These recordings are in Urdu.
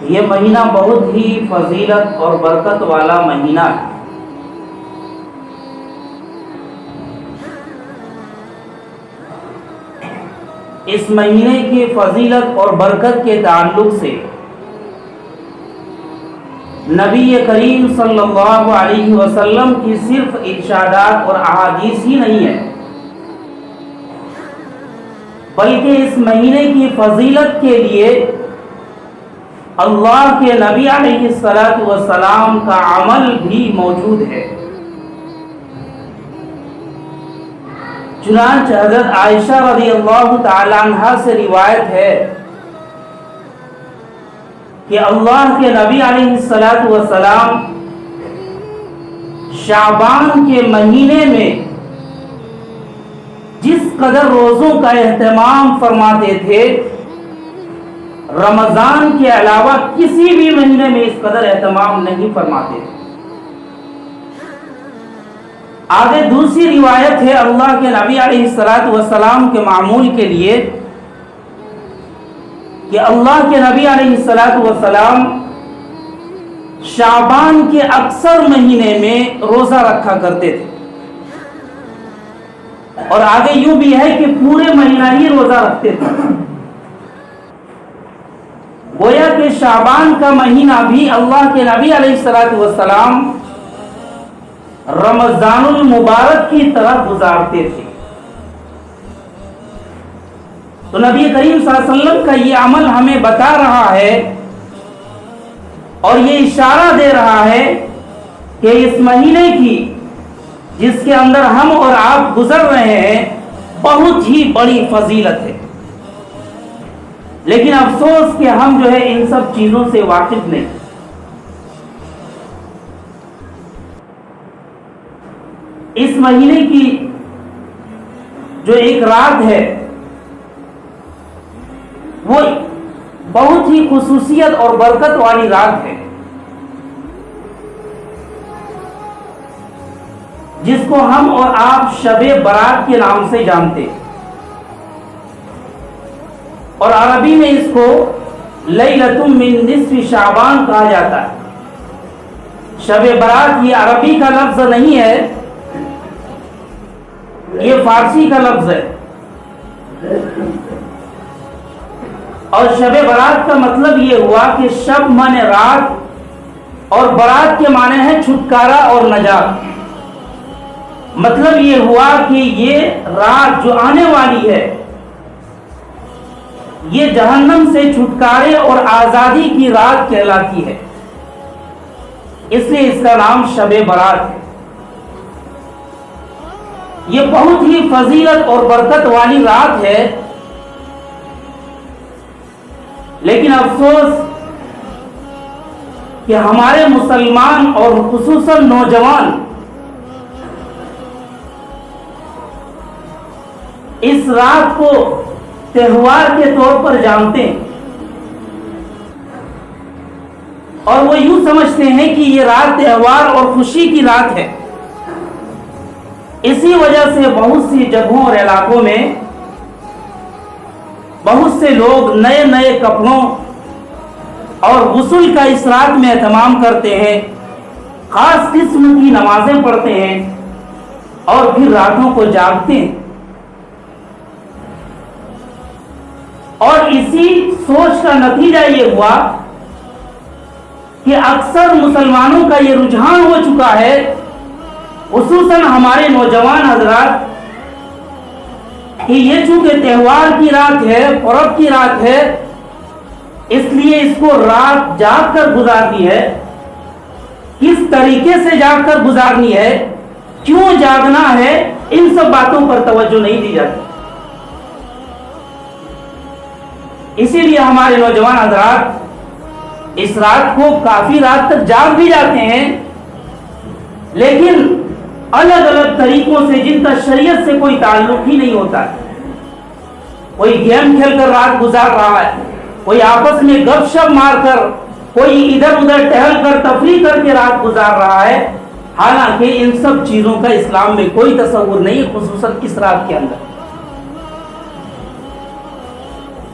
یہ مہینہ بہت ہی فضیلت اور برکت والا مہینہ ہے۔ اس مہینے کی فضیلت اور برکت کے تعلق سے نبی کریم صلی اللہ علیہ وسلم کی صرف ارشادات اور احادیث ہی نہیں ہے، بلکہ اس مہینے کی فضیلت کے لیے اللہ کے نبی علیہ الصلوۃ والسلام کا عمل بھی موجود ہے۔ چنانچہ حضرت عائشہ رضی اللہ تعالی عنہا سے روایت ہے کہ اللہ کے نبی علیہ الصلوۃ والسلام شعبان کے مہینے میں جس قدر روزوں کا اہتمام فرماتے تھے، رمضان کے علاوہ کسی بھی مہینے میں اس قدر اہتمام نہیں فرماتے تھے۔ آگے دوسری روایت ہے اللہ کے نبی علیہ الصلوۃ والسلام کے معمول کے لیے کہ اللہ کے نبی علیہ الصلوۃ والسلام شعبان کے اکثر مہینے میں روزہ رکھا کرتے تھے، اور آگے یوں بھی ہے کہ پورے مہینہ ہی روزہ رکھتے تھے۔ گویا کہ شعبان کا مہینہ بھی اللہ کے نبی علیہ الصلوۃ والسلام رمضان المبارک کی طرح گزارتے تھے۔ تو نبی کریم صلی اللہ علیہ وسلم کا یہ عمل ہمیں بتا رہا ہے اور یہ اشارہ دے رہا ہے کہ اس مہینے کی جس کے اندر ہم اور آپ گزر رہے ہیں بہت ہی بڑی فضیلت ہے، لیکن افسوس کہ ہم جو ہے ان سب چیزوں سے واقف نہیں۔ اس مہینے کی جو ایک رات ہے وہ بہت ہی خصوصیت اور برکت والی رات ہے، جس کو ہم اور آپ شب برات کے نام سے جانتے ہیں، اور عربی میں اس کو لیلۃ من نصف شعبان کہا جاتا ہے۔ شب برات یہ عربی کا لفظ نہیں ہے، یہ فارسی کا لفظ ہے، اور شب برات کا مطلب یہ ہوا کہ شب مانے رات اور برات کے معنی ہے چھٹکارا اور نجات۔ مطلب یہ ہوا کہ یہ رات جو آنے والی ہے یہ جہنم سے چھٹکارے اور آزادی کی رات کہلاتی ہے، اس لیے اس کا نام شب برات ہے۔ یہ بہت ہی فضیلت اور برکت والی رات ہے، لیکن افسوس کہ ہمارے مسلمان اور خصوصاً نوجوان اس رات کو تہوار کے طور پر جانتے ہیں، اور وہ یوں سمجھتے ہیں کہ یہ رات تہوار اور خوشی کی رات ہے۔ اسی وجہ سے بہت سی جگہوں اور علاقوں میں بہت سے لوگ نئے نئے کپڑوں اور غسل کا اس رات میں اہتمام کرتے ہیں، خاص قسم کی نمازیں پڑھتے ہیں اور پھر راتوں کو جاگتے ہیں، اور اسی سوچ کا نتیجہ یہ ہوا کہ اکثر مسلمانوں کا یہ رجحان ہو چکا ہے، خصوصاً ہمارے نوجوان حضرات، کہ یہ چونکہ تہوار کی رات ہے، پرب کی رات ہے، اس لیے اس کو رات جاگ کر گزارنی ہے۔ کس طریقے سے جاگ کر گزارنی ہے، کیوں جاگنا ہے، ان سب باتوں پر توجہ نہیں دی جاتی۔ اسی لیے ہمارے نوجوان حضرات اس رات کو کافی رات تک جاگ بھی جاتے ہیں، لیکن الگ الگ طریقوں سے جن کا شریعت سے کوئی تعلق ہی نہیں ہوتا ہے۔ کوئی گیم کھیل کر رات گزار رہا ہے، کوئی آپس میں گپ شپ مار کر، کوئی ادھر ادھر ٹہل کر تفریح کر کے رات گزار رہا ہے، حالانکہ ان سب چیزوں کا اسلام میں کوئی تصور نہیں، خصوصاً اس رات کے اندر۔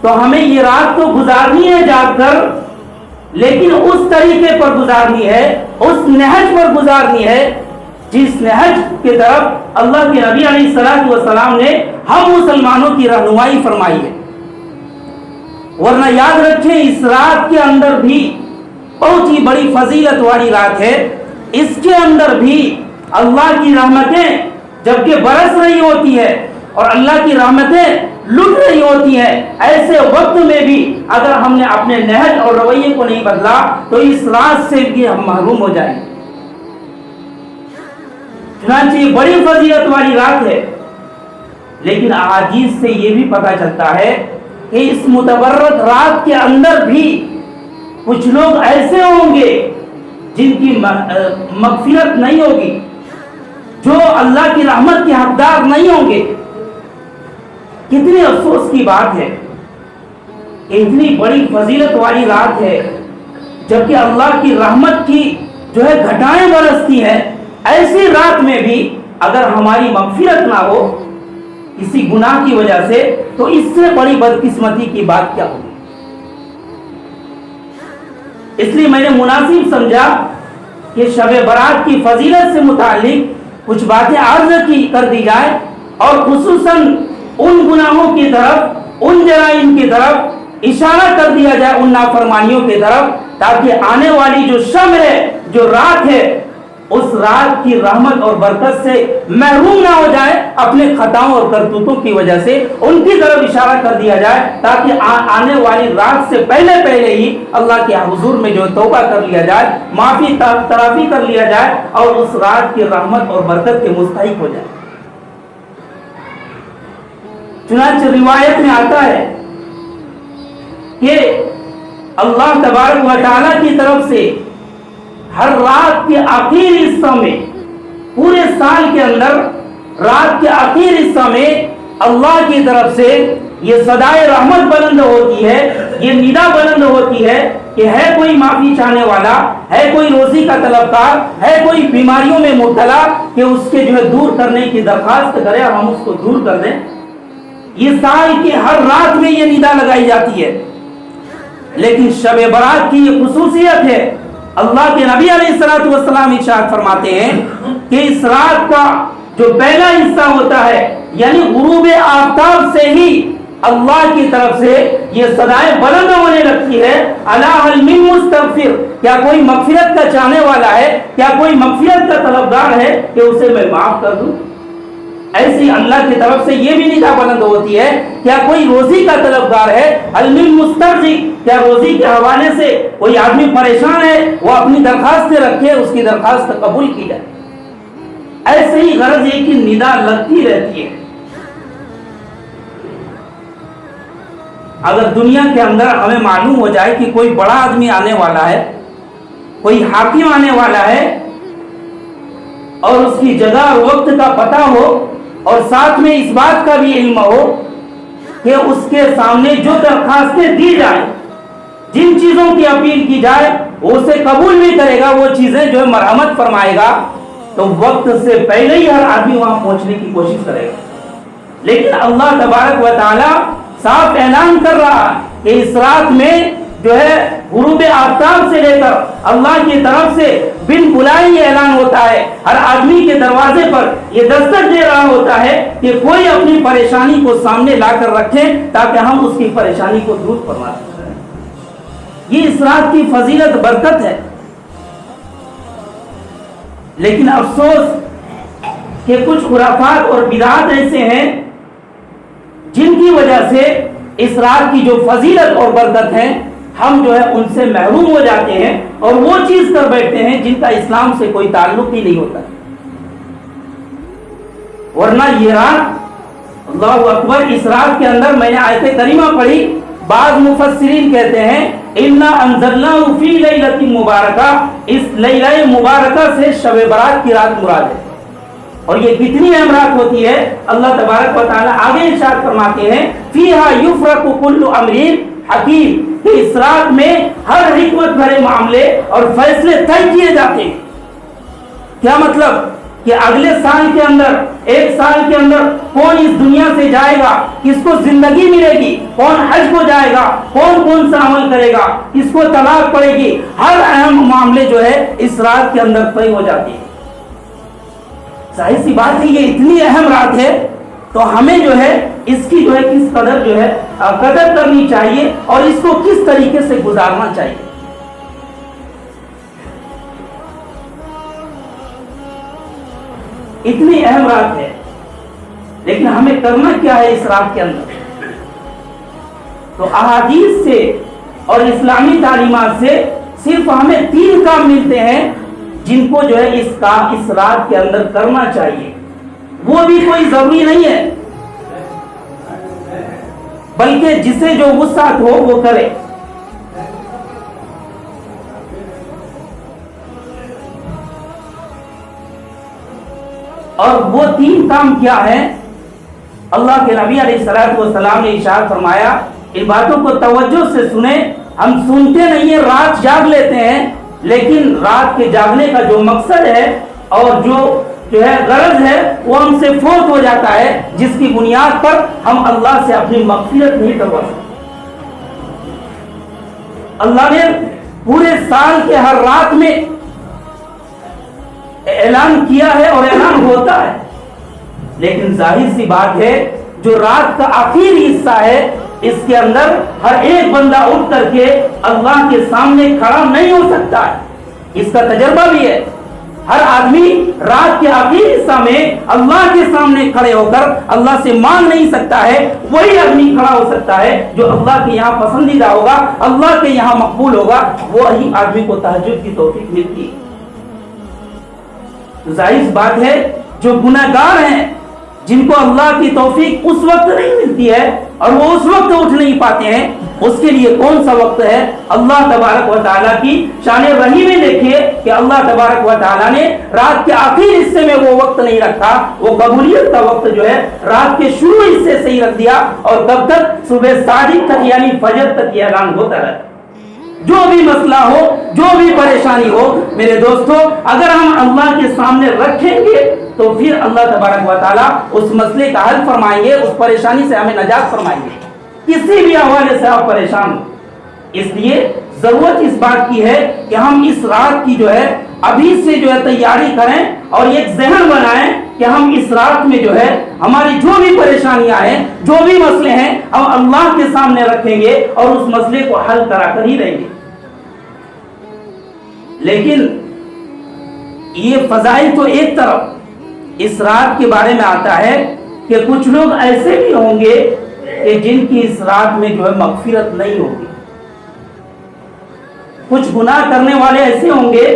تو ہمیں یہ رات تو گزارنی ہے جاگ کر، لیکن اس طریقے پر گزارنی ہے، اس نہج پر گزارنی ہے جس نہج کی طرف اللہ کے نبی علیہ الصلوۃ والسلام نے ہم مسلمانوں کی رہنمائی فرمائی ہے۔ ورنہ یاد رکھیں اس رات کے اندر بھی بہت ہی بڑی فضیلت والی رات ہے، اس کے اندر بھی اللہ کی رحمتیں جبکہ برس رہی ہوتی ہے اور اللہ کی رحمتیں لٹ رہی ہوتی ہیں، ایسے وقت میں بھی اگر ہم نے اپنے نہج اور رویے کو نہیں بدلا تو اس رات سے بھی ہم محروم ہو جائیں۔ چنانچہ یہ بڑی فضیلت والی رات ہے، لیکن احادیث سے یہ بھی پتہ چلتا ہے کہ اس متبرک رات کے اندر بھی کچھ لوگ ایسے ہوں گے جن کی مغفرت نہیں ہوگی، جو اللہ کی رحمت کے حقدار نہیں ہوں گے۔ کتنی افسوس کی بات ہے کہ اتنی بڑی فضیلت والی رات ہے جبکہ اللہ کی رحمت کی جو ہے گھٹائیں برستی ہیں، ایسی رات میں بھی اگر ہماری مغفرت نہ ہو کسی گناہ کی وجہ سے تو اس سے بڑی بدقسمتی کی بات کیا ہوگی۔ اس لیے میں نے مناسب سمجھا کہ شب برات کی فضیلت سے متعلق کچھ باتیں عرض کر دی جائے اور خصوصاً ان گناہوں کی طرف، ان جرائم کی طرف اشارہ کر دیا جائے، ان نافرمانیوں کی طرف، تاکہ آنے والی جو شب ہے، جو رات ہے، اس رات کی رحمت اور برکت سے محروم نہ ہو جائے، اپنے خطاؤں اور کرتوتوں کی وجہ سے ان کی طرف اشارہ کر دیا جائے، تاکہ آنے والی رات سے پہلے ہی اللہ کے حضور میں جو توبہ کر لیا جائے، معافی ترافی کر لیا جائے اور اس رات کی رحمت اور برکت کے مستحق ہو جائے۔ چنانچہ روایت میں آتا ہے کہ اللہ تبارک و تعالیٰ کی طرف سے ہر رات کے آخری حصہ میں، پورے سال کے اندر رات کے آخری حصہ میں اللہ کی طرف سے یہ صدائے رحمت بلند ہوتی ہے، یہ ندا بلند ہوتی ہے کہ ہے کوئی معافی چاہنے والا، ہے کوئی روزی کا طلبکار، ہے کوئی بیماریوں میں مبتلا کہ اس کے جو ہے دور کرنے کی درخواست کرے اور ہم اس کو دور کر دیں۔ یہ سال کی ہر رات میں یہ ندا لگائی جاتی ہے، لیکن شب برات کی یہ خصوصیت ہے، اللہ کے نبی علیہ الصلوۃ والسلام ارشاد فرماتے ہیں کہ اس رات کا جو پہلا حصہ ہوتا ہے، یعنی غروب آفتاب سے ہی اللہ کی طرف سے یہ صدائیں بلند ہونے لگتی ہے، الا هل من مستغفر، کیا کوئی مغفرت کا چاہنے والا ہے، کیا کوئی مغفرت کا طلبگار ہے کہ اسے میں معاف کر دوں۔ ایسی اللہ کی طرف سے یہ بھی ندا بلند ہوتی ہے، کیا کوئی روزی کا طلبگار ہے، هل من مسترزق، کیا روزی کے حوالے سے کوئی آدمی پریشان ہے، وہ اپنی درخواست رکھے، اس کی درخواست قبول کی جائے۔ ایسے ہی غرض یہ کہ ندا لگتی رہتی ہے۔ اگر دنیا کے اندر ہمیں معلوم ہو جائے کہ کوئی بڑا آدمی آنے والا ہے، کوئی حاکم آنے والا ہے، اور اس کی جگہ اور وقت کا پتہ ہو اور ساتھ میں اس بات کا بھی علم ہو کہ اس کے سامنے جو درخواستیں دی جائیں، جن چیزوں کی اپیل کی جائے وہ اسے قبول بھی کرے گا، وہ چیزیں جو ہے مرحمت فرمائے گا، تو وقت سے پہلے ہی ہر آدمی وہاں پہنچنے کی کوشش کرے گا۔ لیکن اللہ تبارک و تعالی صاف اعلان کر رہا کہ اس رات میں جو ہے غروب آفتاب سے لے کر اللہ کی طرف سے بن بلائے یہ اعلان ہوتا ہے، ہر آدمی کے دروازے پر یہ دستک دے رہا ہوتا ہے کہ کوئی اپنی پریشانی کو سامنے لا کر رکھے تاکہ ہم اس کی پریشانی کو دور فرما سکیں۔ یہ اس رات کی فضیلت برکت ہے، لیکن افسوس کہ کچھ خرافات اور بدعات ایسے ہیں جن کی وجہ سے اس رات کی جو فضیلت اور برکت ہے ہم جو ہے ان سے محروم ہو جاتے ہیں اور وہ چیز کر بیٹھتے ہیں جن کا اسلام سے کوئی تعلق ہی نہیں ہوتا۔ ورنہ یہ رات، اللہ اکبر، اس رات کے اندر میں نے آیت کریمہ پڑھی، بعض مفسرین کہتے ہیں انا انزلناہ فی لیلۃ مبارکہ، اس لیلہ مبارکہ سے شب برات کی رات مراد ہے۔ اور یہ کتنی اہم رات ہوتی ہے، اللہ تبارک و تعالی آگے ارشاد فرماتے ہیں فیہا یفرق کل امر حکیم، کہ اس رات میں ہر حکمت بھرے معاملے اور فیصلے طے کیے جاتے ہیں۔ کیا مطلب کہ اگلے سال کے اندر، ایک سال کے اندر کون اس دنیا سے جائے گا، کس کو زندگی ملے گی، کون حج کو جائے گا، کون سا عمل کرے گا، کس کو طلاق پڑے گی، ہر اہم معاملے جو ہے اس رات کے اندر طے ہو جاتی ہے۔ ظاہر سی بات ہے یہ اتنی اہم رات ہے تو ہمیں جو ہے اس کی جو ہے کس قدر جو ہے قدر کرنی چاہیے اور اس کو کس طریقے سے گزارنا چاہیے۔ اتنی اہم رات ہے، لیکن ہمیں کرنا کیا ہے اس رات کے اندر؟ تو احادیث سے اور اسلامی تعلیمات سے صرف ہمیں 3 کام ملتے ہیں جن کو جو ہے اس رات کے اندر کرنا چاہیے۔ وہ بھی کوئی ضروری نہیں ہے، بلکہ جسے جو وسعت ہو وہ کرے۔ اور وہ 3 کام کیا ہے؟ اللہ کے نبی علیہ الصلوۃ والسلام نے ارشاد فرمایا، ان باتوں کو توجہ سے سنیں، ہم سنتے نہیں ہیں، رات جاگ لیتے ہیں، لیکن رات کے جاگنے کا جو مقصد ہے اور جو ہے غرض ہے وہ ہم سے فوت ہو جاتا ہے، جس کی بنیاد پر ہم اللہ سے اپنی مغفرت نہیں کروا سکتے۔ اللہ نے پورے سال کے ہر رات میں اعلان کیا ہے اور اعلان ہوتا ہے، لیکن ظاہر سی بات ہے جو رات کا آخری حصہ ہے اس کے اندر ہر ایک بندہ اٹھ کر کے اللہ کے سامنے کھڑا نہیں ہو سکتا ہے۔ اس کا تجربہ بھی ہے، ہر آدمی رات کے آخری حصہ میں اللہ کے سامنے کھڑے ہو کر اللہ سے مانگ نہیں سکتا ہے۔ وہی آدمی کھڑا ہو سکتا ہے جو اللہ کے یہاں پسندیدہ ہوگا، اللہ کے یہاں مقبول ہوگا، وہی آدمی کو تہجد کی توفیق ملتی ہے۔ ظاہر بات ہے جو گناہگار ہیں، جن کو اللہ کی توفیق اس وقت نہیں ملتی ہے اور وہ اس وقت اٹھ نہیں پاتے ہیں، اس کے لیے کون سا وقت ہے؟ اللہ تبارک و تعالیٰ کی شان رحیم میں دیکھیے کہ اللہ تبارک و تعالیٰ نے رات کے آخری حصے میں وہ وقت نہیں رکھا، وہ قبولیت کا وقت جو ہے رات کے شروع حصے سے ہی رکھ دیا، اور کب تک؟ صبح صادق تک، یعنی فجر تک یہ اعلان ہوتا رہتا۔ جو بھی مسئلہ ہو، جو بھی پریشانی ہو میرے دوستو، اگر ہم اللہ کے سامنے رکھیں گے تو پھر اللہ تبارک و تعالیٰ اس مسئلے کا حل فرمائیں گے، اس پریشانی سے ہمیں نجات فرمائیں گے، کسی بھی حوالے سے آپ پریشان ہو۔ اس لیے ضرورت اس بات کی ہے کہ ہم اس رات کی جو ہے ابھی سے جو ہے تیاری کریں اور ایک ذہن بنائیں کہ ہم اس رات میں جو ہے ہماری جو بھی پریشانیاں ہیں، جو بھی مسئلے ہیں، ہم اللہ کے سامنے رکھیں گے اور اس مسئلے کو حل کرا کر ہی رہیں گے۔ لیکن یہ فضائل تو ایک طرف اس رات کے بارے میں آتا ہے کہ کچھ لوگ ایسے بھی ہوں گے کہ جن کی اس رات میں جو ہے مغفرت نہیں ہوگی، کچھ گناہ کرنے والے ایسے ہوں گے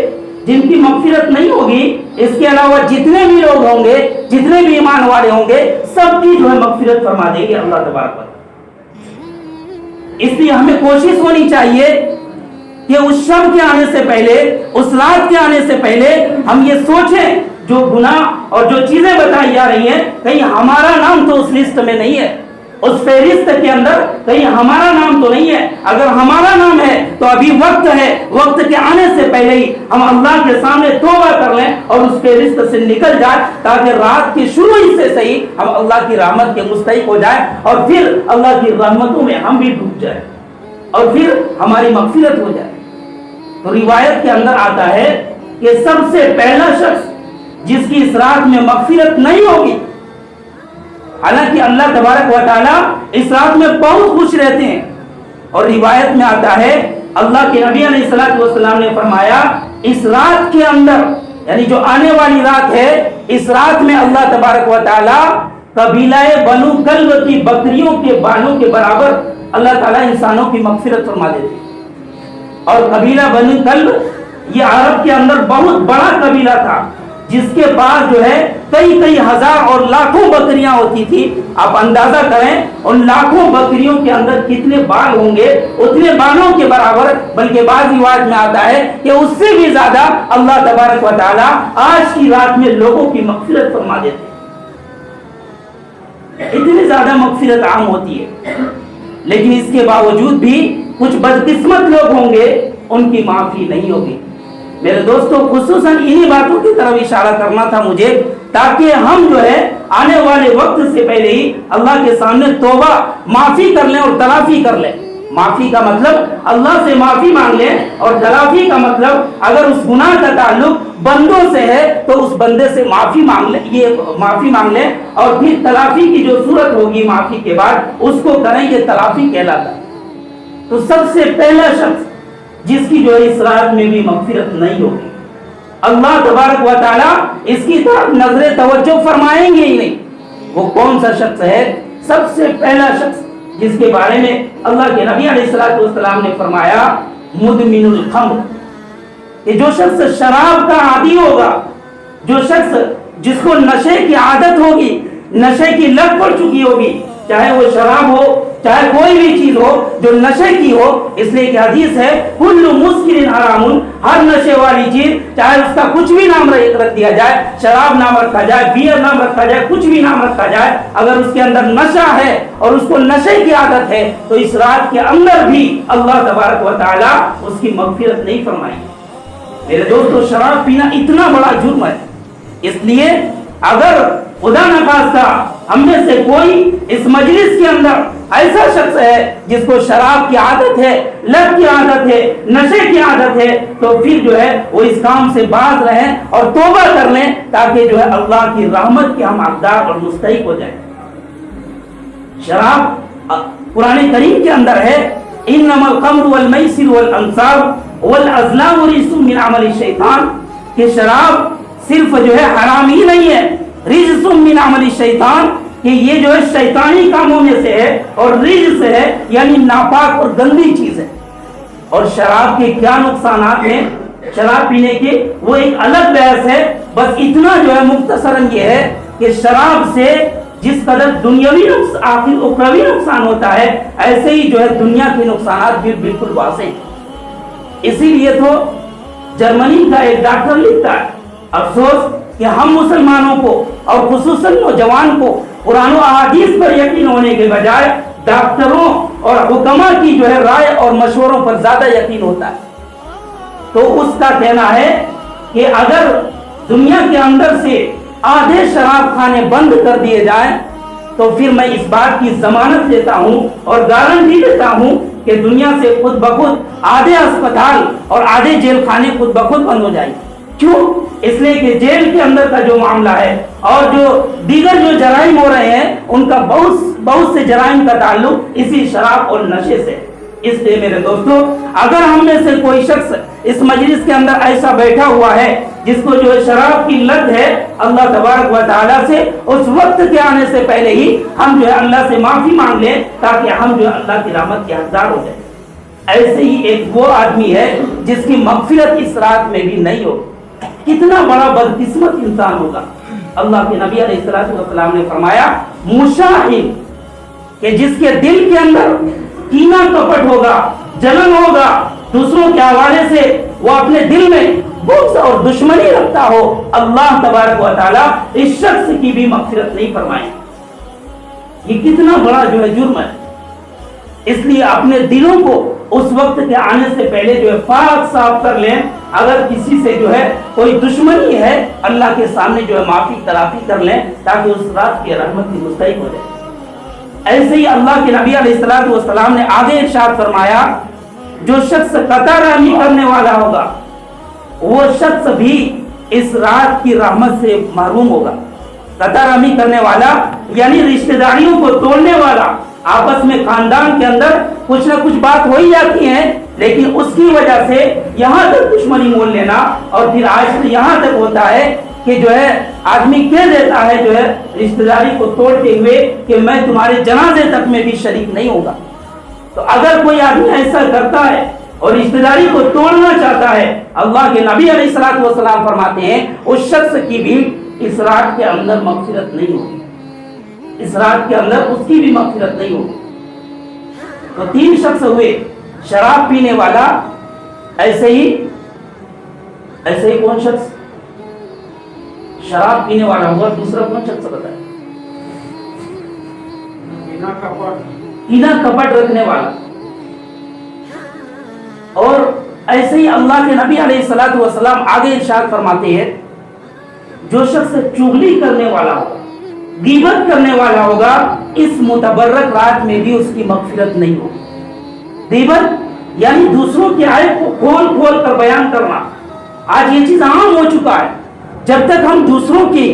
جن کی مغفرت نہیں ہوگی۔ اس کے علاوہ جتنے بھی لوگ ہوں گے، جتنے بھی ایمان والے ہوں گے، سب کی جو ہے مغفرت فرما دے گی اللہ تبارک و تعالیٰ۔ اس لیے ہمیں کوشش ہونی چاہیے کہ اس شب کے آنے سے پہلے، اس رات کے آنے سے پہلے ہم یہ سوچیں جو گناہ اور جو چیزیں بتائی جا رہی ہیں کہیں ہمارا نام تو اس لسٹ میں نہیں ہے، اس فہرست کے اندر کہیں ہمارا نام تو نہیں ہے۔ اگر ہمارا نام ہے تو ابھی وقت ہے، وقت کے آنے سے پہلے ہی ہم اللہ کے سامنے توبہ کر لیں اور اس فہرست سے نکل جائیں، تاکہ رات کے شروع حصے سے ہی ہم اللہ کی رحمت کے مستحق ہو جائیں اور پھر اللہ کی رحمتوں میں ہم بھی ڈوب جائیں اور پھر ہماری مغفرت ہو جائے۔ تو روایت کے اندر آتا ہے کہ سب سے پہلا شخص جس کی اس رات میں مغفرت نہیں ہوگی، حالانکہ اللہ تبارک و تعالیٰ اس رات میں بہت خوش رہتے ہیں، اور روایت میں آتا ہے اللہ کے نبی علیہ الصلوۃ والسلام نے فرمایا اس رات کے اندر، یعنی جو آنے والی رات ہے، اس رات میں اللہ تبارک و تعالیٰ قبیلہ بنو کلب کی بکریوں کے بالوں کے برابر اللہ تعالیٰ انسانوں کی مغفرت فرما دیتے ہیں۔ اور قبیلہ بنو کلب یہ عرب کے اندر بہت بڑا قبیلہ تھا، جس کے پاس جو ہے کئی ہزار اور لاکھوں بکریاں ہوتی تھی۔ آپ اندازہ کریں ان لاکھوں بکریوں کے اندر کتنے بال ہوں گے، اتنے بالوں کے برابر، بلکہ بعض روایت میں آتا ہے کہ اس سے بھی زیادہ اللہ تبارک و تعالیٰ آج کی رات میں لوگوں کی مغفرت فرما دیتے ہیں۔ اتنی زیادہ مغفرت عام ہوتی ہے، لیکن اس کے باوجود بھی کچھ بدقسمت لوگ ہوں گے، ان کی معافی نہیں ہوگی۔ میرے دوستوں خصوصاً انہی باتوں کی طرف اشارہ کرنا تھا مجھے، تاکہ ہم جو ہے آنے والے وقت سے پہلے ہی اللہ کے سامنے توبہ معافی کر لیں اور تلافی کر لیں۔ معافی کا مطلب اللہ سے معافی مانگ لیں، اور تلافی کا مطلب اگر اس گناہ کا تعلق بندوں سے ہے تو اس بندے سے معافی مانگ لیں، یہ معافی مانگ لیں، اور پھر تلافی کی جو صورت ہوگی معافی کے بعد اس کو کریں، یہ تلافی کہلاتا ہے۔ تو سب سے پہلا شخص جس کی جو ہے اس رات میں بھی مغفرت نہیں ہوگی، اللہ تبارک و تعالیٰ اس کی طرف نظر توجہ فرمائیں گے ہی نہیں، وہ کون سا شخص ہے؟ سب سے پہلا شخص جس کے بارے میں اللہ کے نبی علیہ الصلوۃ والسلام نے فرمایا مدمن الخمر، کہ جو شخص شراب کا عادی ہوگا، جو شخص جس کو نشے کی عادت ہوگی، نشے کی لت پڑ چکی ہوگی، چاہے وہ شراب ہو چاہے کوئی بھی چیز ہو جو نشے کی ہو، اس لیے کہ حدیث ہے کل مسکر حرام، ہر نشے والی چیز چاہے اس کا کچھ بھی نام رکھ دیا جائے، شراب نام رکھا جائے، بیئر نام رکھا جائے، کچھ بھی نام رکھا جائے، اگر اس کے اندر نشہ ہے اور اس کو نشے کی عادت ہے تو اس رات کے اندر بھی اللہ تبارک و تعالیٰ اس کی مغفرت نہیں فرمائے گی۔ میرے دوستو شراب پینا اتنا بڑا جرم ہے، اس لیے اگر خدا نخواستہ ہم میں سے کوئی اس مجلس کے اندر ایسا شخص ہے جس کو شراب کی عادت ہے، لت کی عادت ہے، نشے کی عادت ہے، تو پھر جو ہے وہ اس کام سے باز رہیں اور توبہ کر لیں، تاکہ جو ہے اللہ کی رحمت کے ہم حقدار اور مستحق ہو جائیں۔ شراب قرآن کریم کے اندر ہے انما الخمر والمیسر والانصاب والازلام رجس من عمل الشیطان، کہ شراب صرف جو ہے حرام ہی نہیں ہے، رجس من عمل الشیطان، کہ یہ جو ہے شیطانی کاموں میں سے ہے، اور رجس ہے یعنی ناپاک اور گندی چیز ہے۔ اور شراب کے کیا نقصانات ہیں شراب پینے کے، وہ ایک الگ بحث ہے، بس اتنا جو ہے مختصراً یہ ہے کہ شراب سے جس قدر دنیاوی اخروی نقصان ہوتا ہے، ایسے ہی جو ہے دنیا کے نقصانات بھی بالکل واضح ہیں۔ اسی لیے تو جرمنی کا ایک ڈاکٹر لکھتا ہے افسوس کہ ہم مسلمانوں کو اور خصوصاً نوجوان کو قرآن و احادیث پر یقین ہونے کے بجائے ڈاکٹروں اور حکما کی جو ہے رائے اور مشوروں پر زیادہ یقین ہوتا ہے۔ تو اس کا کہنا ہے کہ اگر دنیا کے اندر سے آدھے شراب خانے بند کر دیے جائیں تو پھر میں اس بات کی ضمانت دیتا ہوں اور گارنٹی دیتا ہوں کہ دنیا سے خود بخود آدھے اسپتال اور آدھے جیل خانے خود بخود بند ہو جائیں۔ کیوں؟ اس لیے کہ جیل کے اندر کا جو معاملہ ہے اور جو دیگر جو جرائم ہو رہے ہیں ان کا بہت سے جرائم کا تعلق اسی شراب اور نشے سے۔ اس لیے میرے دوستو اگر ہم میں سے کوئی شخص اس مجلس کے اندر ایسا بیٹھا ہوا ہے جس کو جو شراب کی لت ہے، اللہ تبارک و تعالیٰ سے اس وقت کے آنے سے پہلے ہی ہم جو ہے اللہ سے معافی مانگ لیں، تاکہ ہم جو ہے اللہ کی رحمت کے حقدار ہو جائیں۔ ایسے ہی ایک وہ آدمی ہے جس کی مغفرت اس رات میں بھی نہیں ہو، کتنا بڑا بدقسمت انسان ہوگا۔ اللہ کے نبی علیہ الصلوۃ والسلام نے فرمایا مشاہد، کہ جس کے دل کے اندر کینہ کپٹ ہوگا، جلن ہوگا، دوسروں کے حوالے سے وہ اپنے دل میں بغض اور دشمنی رکھتا ہو، اللہ تبارک و تعالیٰ اس شخص کی بھی مغفرت نہیں فرمائے۔ یہ کتنا بڑا جو ہے جرم ہے۔ اس لیے اپنے دلوں کو اس وقت کے آنے سے پہلے جو ہے پاک صاف کر لیں۔ اگر کسی سے جو ہے کوئی دشمنی ہے، اللہ کے سامنے جو ہے معافی تلافی کر لیں، تاکہ اس رات کی رحمت کی مستحق ہو جائے۔ ایسے ہی اللہ کے نبی علیہ الصلوۃ والسلام نے آگے ارشاد فرمایا جو شخص قطع رحمی کرنے والا ہوگا وہ شخص بھی اس رات کی رحمت سے محروم ہوگا۔ قطع رحمی کرنے والا یعنی رشتہ داریوں کو توڑنے والا، آپس میں خاندان کے اندر کچھ نہ کچھ بات ہو ہی جاتی ہے، لیکن اس کی وجہ سے یہاں تک دشمنی مول لینا، اور پھر آج یہاں تک ہوتا ہے کہ جو ہے آدمی کہہ دیتا ہے جو ہے رشتہ داری کو توڑتے ہوئے کہ میں تمہارے جنازے تک میں بھی شریک نہیں ہوگا۔ تو اگر کوئی آدمی ایسا کرتا ہے اور رشتہ داری کو توڑنا چاہتا ہے، اللہ کے نبی علیہ الصلوۃ والسلام فرماتے ہیں اس شخص کی بھی اس رات کے اندر مغفرت نہیں ہوگی، اس رات کے اندر اس کی بھی مغفرت نہیں ہوگی۔ تو تین شخص ہوئے، شراب پینے والا، ایسے ہی کون شخص شراب پینے والا ہوا، دوسرا کون شخص بتائے؟ کینہ کپٹ رکھنے والا، اور ایسے ہی اللہ کے نبی علیہ الصلوۃ والسلام آگے ارشاد فرماتے ہیں جو شخص چغلی کرنے والا ہوگا، غیبت کرنے والا ہوگا، اس متبرک رات میں بھی اس کی مغفرت نہیں ہوگی۔ غیبت یعنی دوسروں کے عیب کو کھول کھول کر بیان کرنا، آج یہ چیز عام ہو چکا ہے۔ جب تک ہم دوسروں کی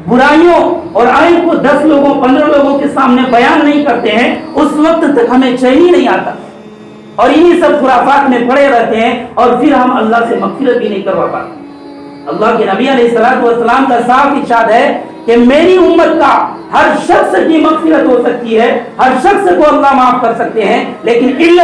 برائیوں اور عیب کو 10 لوگوں 15 لوگوں کے سامنے بیان نہیں کرتے ہیں، اس وقت تک ہمیں چین ہی نہیں آتا، اور انہی سب خرافات میں پڑے رہتے ہیں، اور پھر ہم اللہ سے مغفرت بھی نہیں کروا پاتے۔ اللہ کے نبی علیہ الصلوۃ والسلام کا صاف ارشاد ہے کہ میری امت کا ہر شخص کی مغفرت ہو سکتی ہے، ہر شخص کو اللہ معاف کر سکتے ہیں، لیکن الا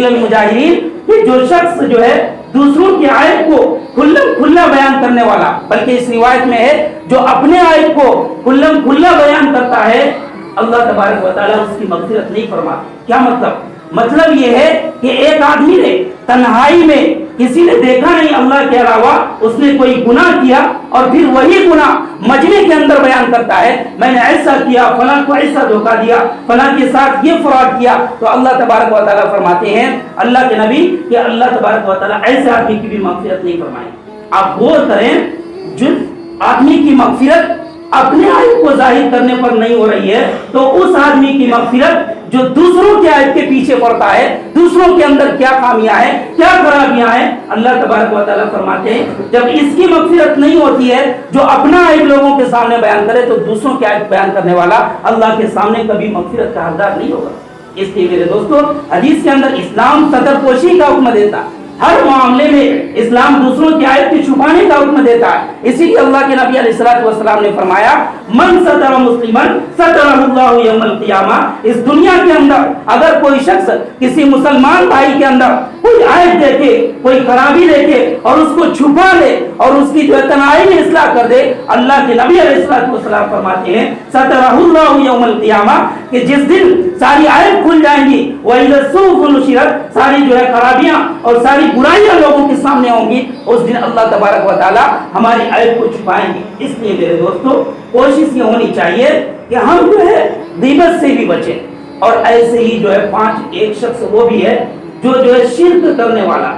المجاہرین، کہ جو شخص جو ہے دوسروں کے عیب کو کھلا بیان کرنے والا، بلکہ اس روایت میں ہے جو اپنے عیب کو کھلا بیان کرتا ہے، اللہ تبارک و تعالیٰ اس کی مغفرت نہیں فرماتا۔ کیا مطلب یہ ہے کہ ایک آدمی نے تنہائی میں کسی نے دیکھا نہیں اللہ کے علاوہ، اس نے کوئی گناہ کیا اور پھر وہی گناہ مجمع کے اندر بیان کرتا ہے، میں نے ایسا کیا، فلاں کو ایسا دھوکہ دیا، فلاں کے ساتھ یہ فراڈ کیا، تو اللہ تبارک و تعالیٰ فرماتے ہیں اللہ کے نبی کہ اللہ تبارک و تعالیٰ ایسے آدمی کی بھی مغفرت نہیں فرمائے۔ آپ غور کریں، جس آدمی کی مغفرت اپنے عیب کو ظاہر کرنے پر نہیں ہو رہی ہے، تو اس آدمی کی مغفرت جو دوسروں کے عیب کے پیچھے پڑتا ہے، دوسروں کے اندر کیا خامیاں ہیں، کیا خرابیاں ہیں، اللہ تبارک و تعالیٰ فرماتے ہیں جب اس کی مغفرت نہیں ہوتی ہے، جو اپنا عیب لوگوں کے سامنے بیان کرے، تو دوسروں کے عیب بیان کرنے والا اللہ کے سامنے کبھی مغفرت کا حقدار نہیں ہوگا۔ اس لیے میرے دوستو، حدیث کے اندر اسلام ستر پوشی کا حکم دیتا ہے، ہر معاملے میں اسلام دوسروں کی عیب کو چھپانے کا حکم دیتا ہے۔ اسی لیے اللہ کے نبی علیہ الصلوۃ والسلام نے فرمایا من ستر مسلمن سترہ اللہ یوم القیامہ، اس دنیا کے اندر اگر کوئی شخص کسی مسلمان بھائی کے اندر کوئی عیب دیکھے، کوئی خرابی دیکھے اور اس کو چھپا لے اور اس کی جو تنہائی میں اصلاح کر دے، اللہ کے نبی علیہ الصلوۃ والسلام فرماتے ہیں سترہ اللہ یوم القیامہ، کہ جس دن ساری عیب کھل جائیں گی، وَإِذَا الصُّحُفُ نُشِرَتْ، ساری جو ہے خرابیاں اور ساری برائیاں لوگوں کے سامنے ہوں گی، اس دن اللہ تبارک و تعالی ہماری عیب کو چھپائیں گے۔ اس لیے میرے دوستو، کوشش یہ ہونی چاہیے کہ ہم جو ہے غیبت سے بھی بچیں، اور ایسے ہی جو ہے 5 ایک شخص وہ بھی ہے جو ہے شرک کرنے والا،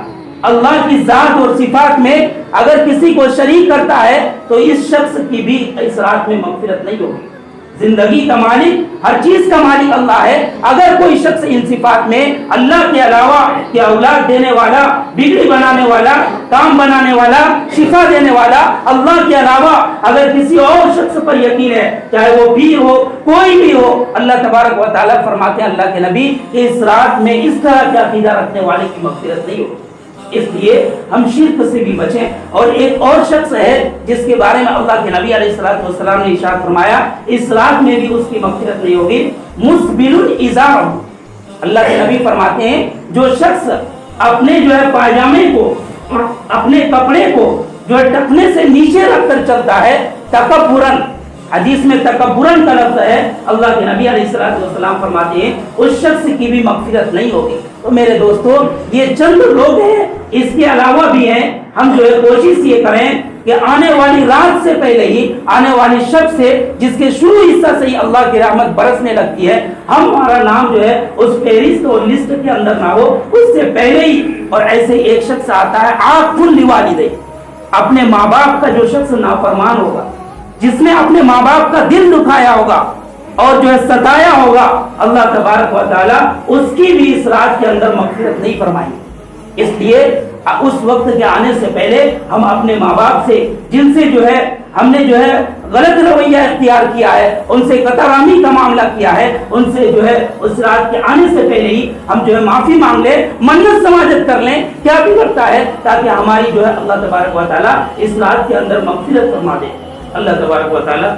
اللہ کی ذات اور صفات میں اگر کسی کو شریک کرتا ہے تو اس شخص کی بھی اس رات میں مغفرت نہیں ہوگی۔ زندگی کا مالک، ہر چیز کا مالک اللہ ہے، اگر کوئی شخص ان صفات میں اللہ کے علاوہ کہ اولاد دینے والا، بگڑی بنانے والا، کام بنانے والا، شفا دینے والا، اللہ کے علاوہ اگر کسی اور شخص پر یقین ہے، چاہے وہ پیر ہو، کوئی بھی ہو، اللہ تبارک و تعالیٰ فرماتے ہیں اللہ کے نبی کہ اس رات میں اس طرح کا عقیدہ رکھنے والے کی مغفرت نہیں ہوگی۔ اس لیے ہم شرک سے بھی بچیں۔ اور ایک اور شخص ہے جس کے بارے میں اللہ کے نبی علیہ الصلوۃ والسلام نے ارشاد فرمایا اس رات میں بھی اس کی مغفرت نہیں ہوگی، مسبل الازار، اللہ کے نبی فرماتے ہیں جو شخص اپنے جو ہے پائجامے کو، اپنے کپڑے کو جو ہے ٹخنے سے نیچے رکھ کر چلتا ہے، تکبرن، حدیث میں تکبرن کا لفظ ہے، اللہ کے نبی علیہ الصلوۃ والسلام فرماتے ہیں اس شخص کی بھی مغفرت نہیں ہوگی۔ تو میرے دوستو، یہ چند لوگ ہیں، اس کے علاوہ بھی ہیں۔ ہم جو ہے کوشش یہ کریں کہ آنے والی رات سے پہلے ہی، آنے والی شب سے، جس کے شروع حصہ سے ہی اللہ کی رحمت برسنے لگتی ہے، ہمارا نام جو ہے اس فہرست اور لسٹ کے اندر نہ ہو، اس سے پہلے ہی۔ اور ایسے ایک شخص آتا ہے عاق لوالدیہ، اپنے ماں باپ کا جو شخص نافرمان ہوگا، جس نے اپنے ماں باپ کا دل دکھایا ہوگا اور جو ہے ستایا ہوگا، اللہ تبارک و تعالیٰ اس کی بھی اس رات کے اندر مغفرت نہیں فرمائیں گے۔ اس لیے اس وقت کے آنے سے پہلے ہم اپنے ماں باپ سے، جن سے جو ہے ہم نے جو ہے غلط رویہ اختیار کیا ہے، ان سے قطع رامی کا معاملہ کیا ہے، ان سے جو ہے اس رات کے آنے سے پہلے ہی ہم جو ہے معافی مانگ لیں، منت سماجت کر لیں، کیا بھی کرتا ہے، تاکہ ہماری جو ہے اللہ تبارک و تعالیٰ اس رات کے اندر مغفرت فرما دے۔ اللہ تبارک و تعالیٰ